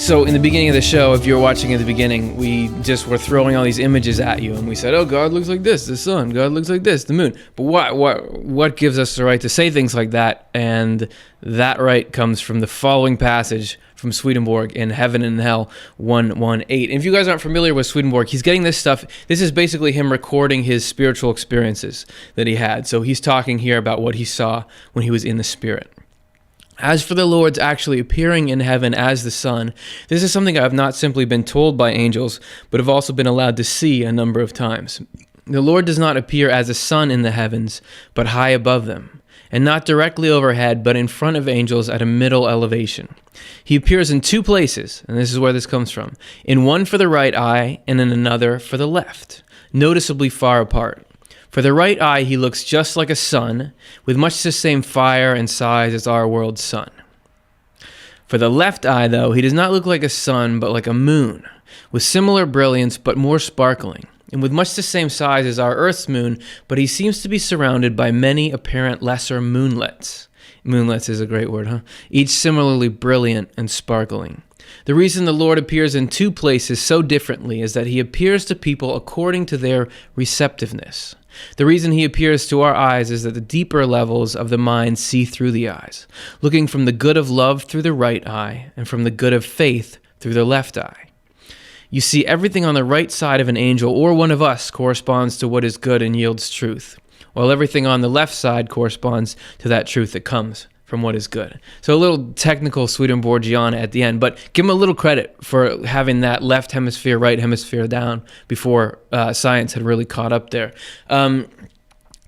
So in the beginning of the show, if you're watching at the beginning, we just were throwing all these images at you, and we said, oh, God looks like this, the sun, God looks like this, the moon. But what gives us the right to say things like that? And that right comes from the following passage from Swedenborg in Heaven and Hell 1:1-8. And if you guys aren't familiar with Swedenborg, he's getting this stuff. This is basically him recording his spiritual experiences that he had. So he's talking here about what he saw when he was in the Spirit. As for the Lord's actually appearing in heaven as the Son, this is something I have not simply been told by angels, but have also been allowed to see a number of times. The Lord does not appear as a sun in the heavens, but high above them, and not directly overhead, but in front of angels at a middle elevation. He appears in two places, and this is where this comes from, in one for the right eye, and in another for the left, noticeably far apart. For the right eye, he looks just like a sun, with much the same fire and size as our world's sun. For the left eye, though, he does not look like a sun, but like a moon, with similar brilliance, but more sparkling, and with much the same size as our Earth's moon, but he seems to be surrounded by many apparent lesser moonlets. Moonlets is a great word, huh? Each similarly brilliant and sparkling. The reason the Lord appears in two places so differently is that he appears to people according to their receptiveness. The reason he appears to our eyes is that the deeper levels of the mind see through the eyes, looking from the good of love through the right eye and from the good of faith through the left eye. You see, everything on the right side of an angel or one of us corresponds to what is good and yields truth, while everything on the left side corresponds to that truth that comes from what is good. So a little technical Swedenborgiana at the end, but give him a little credit for having that left hemisphere, right hemisphere down before science had really caught up there. And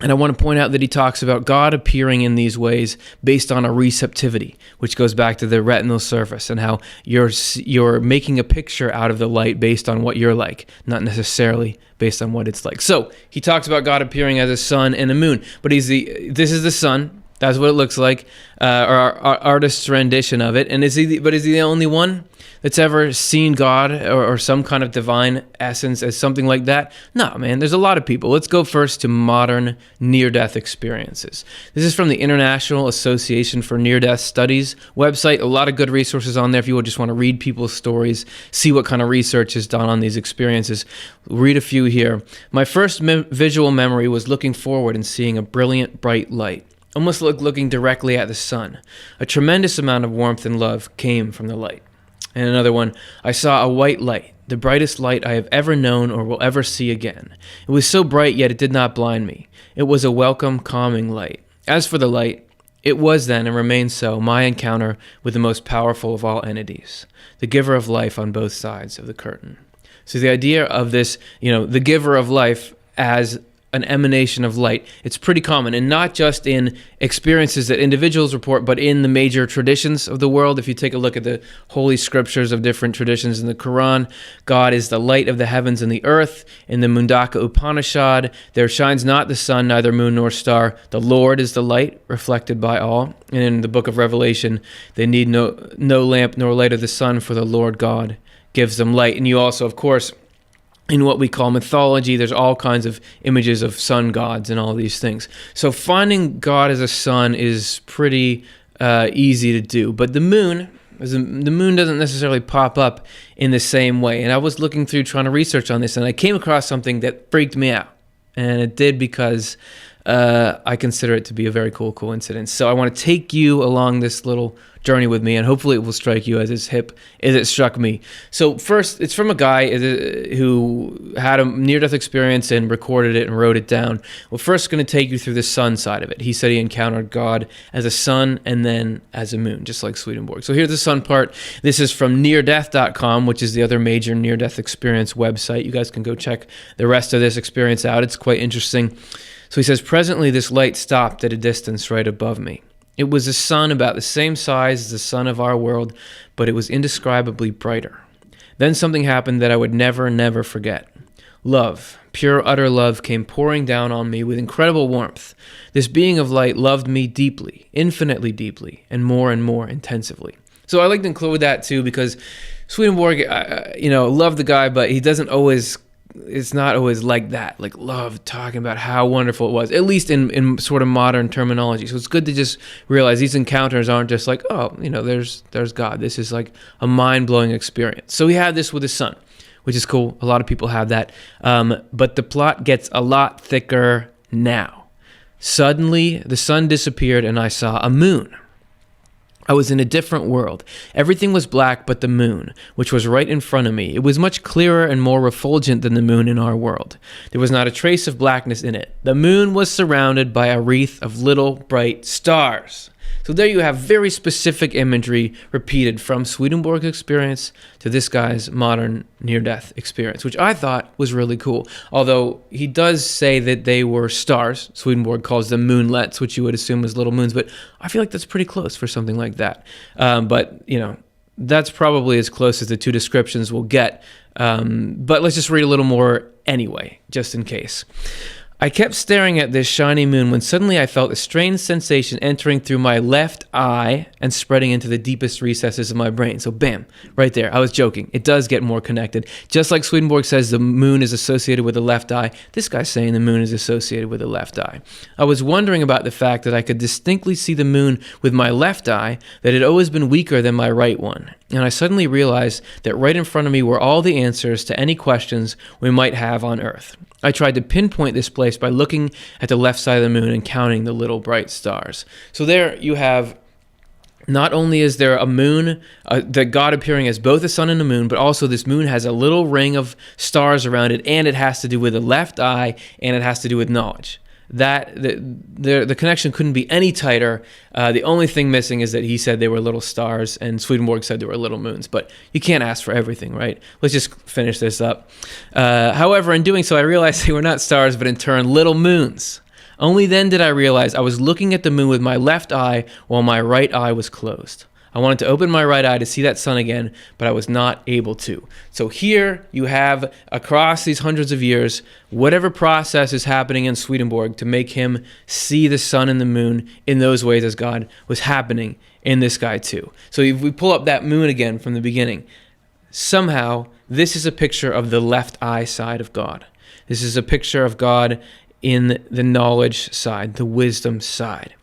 I want to point out that he talks about God appearing in these ways based on a receptivity, which goes back to the retinal surface and how you're making a picture out of the light based on what you're like, not necessarily based on what it's like. So he talks about God appearing as a sun and a moon, but this is the sun. That's what it looks like, our artist's rendition of it. And is he the only one that's ever seen God or some kind of divine essence as something like that? No, man, there's a lot of people. Let's go first to modern near-death experiences. This is from the International Association for Near-Death Studies website. A lot of good resources on there if you would just want to read people's stories, see what kind of research is done on these experiences. Read a few here. My first visual memory was looking forward and seeing a brilliant, bright light. Almost like looking directly at the sun. A tremendous amount of warmth and love came from the light. And another one, I saw a white light, the brightest light I have ever known or will ever see again. It was so bright, yet it did not blind me. It was a welcome, calming light. As for the light, it was then and remains so my encounter with the most powerful of all entities, the giver of life on both sides of the curtain. So the idea of this, the giver of life as an emanation of light. It's pretty common, and not just in experiences that individuals report, but in the major traditions of the world. If you take a look at the holy scriptures of different traditions in the Quran, God is the light of the heavens and the earth. In the Mundaka Upanishad, there shines not the sun, neither moon nor star. The Lord is the light, reflected by all. And in the book of Revelation, they need no lamp nor light of the sun, for the Lord God gives them light. And you also, of course, in what we call mythology, there's all kinds of images of sun gods and all these things. So finding God as a sun is pretty easy to do. But the moon doesn't necessarily pop up in the same way. And I was looking through trying to research on this, and I came across something that freaked me out. And it did because I consider it to be a very cool coincidence. So I want to take you along this little journey with me, and hopefully it will strike you as it struck me. So first, it's from a guy who had a near-death experience and recorded it and wrote it down. We're first going to take you through the sun side of it. He said he encountered God as a sun and then as a moon, just like Swedenborg. So here's the sun part. This is from neardeath.com, which is the other major near-death experience website. You guys can go check the rest of this experience out. It's quite interesting. So he says, presently this light stopped at a distance right above me. It was a sun about the same size as the sun of our world, but it was indescribably brighter. Then something happened that I would never, never forget. Love, pure, utter love, came pouring down on me with incredible warmth. This being of light loved me deeply, infinitely deeply, and more intensively. So I like to include that too because Swedenborg, loved the guy, but he doesn't always it's not always like that. Like love talking about how wonderful it was, at least in sort of modern terminology. So it's good to just realize these encounters aren't just like, oh, there's God. This is like a mind-blowing experience. So we have this with his son, which is cool. A lot of people have that. But the plot gets a lot thicker now. Suddenly, the sun disappeared and I saw a moon. I was in a different world. Everything was black but the moon, which was right in front of me. It was much clearer and more refulgent than the moon in our world. There was not a trace of blackness in it. The moon was surrounded by a wreath of little bright stars. So there you have very specific imagery repeated from Swedenborg's experience to this guy's modern near-death experience, which I thought was really cool. Although he does say that they were stars. Swedenborg calls them moonlets, which you would assume is little moons, but I feel like that's pretty close for something like that. But that's probably as close as the two descriptions will get. But let's just read a little more anyway, just in case. I kept staring at this shiny moon when suddenly I felt a strange sensation entering through my left eye and spreading into the deepest recesses of my brain. So bam, right there. I was joking. It does get more connected. Just like Swedenborg says the moon is associated with the left eye, this guy's saying the moon is associated with the left eye. I was wondering about the fact that I could distinctly see the moon with my left eye, that it had always been weaker than my right one. And I suddenly realized that right in front of me were all the answers to any questions we might have on Earth. I tried to pinpoint this place by looking at the left side of the moon and counting the little bright stars. So there you have, not only is there a moon, the God appearing as both the sun and the moon, but also this moon has a little ring of stars around it, and it has to do with the left eye, and it has to do with knowledge. The connection couldn't be any tighter. The only thing missing is that he said they were little stars and Swedenborg said they were little moons, but you can't ask for everything, right? Let's just finish this up. However, in doing so, I realized they were not stars, but in turn, little moons. Only then did I realize I was looking at the moon with my left eye while my right eye was closed. I wanted to open my right eye to see that sun again, but I was not able to. So here you have, across these hundreds of years, whatever process is happening in Swedenborg to make him see the sun and the moon in those ways as God was happening in this guy too. So if we pull up that moon again from the beginning, somehow this is a picture of the left eye side of God. This is a picture of God in the knowledge side, the wisdom side,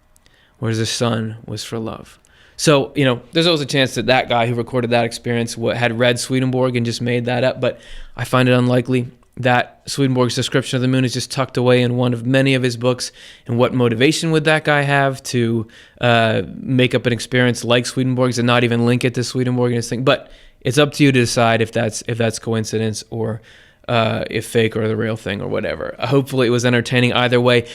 whereas the sun was for love. So, there's always a chance that that guy who recorded that experience had read Swedenborg and just made that up, but I find it unlikely that Swedenborg's description of the moon is just tucked away in one of many of his books. And what motivation would that guy have to make up an experience like Swedenborg's and not even link it to Swedenborg and his thing? But it's up to you to decide if that's coincidence or if fake or the real thing or whatever. Hopefully it was entertaining either way.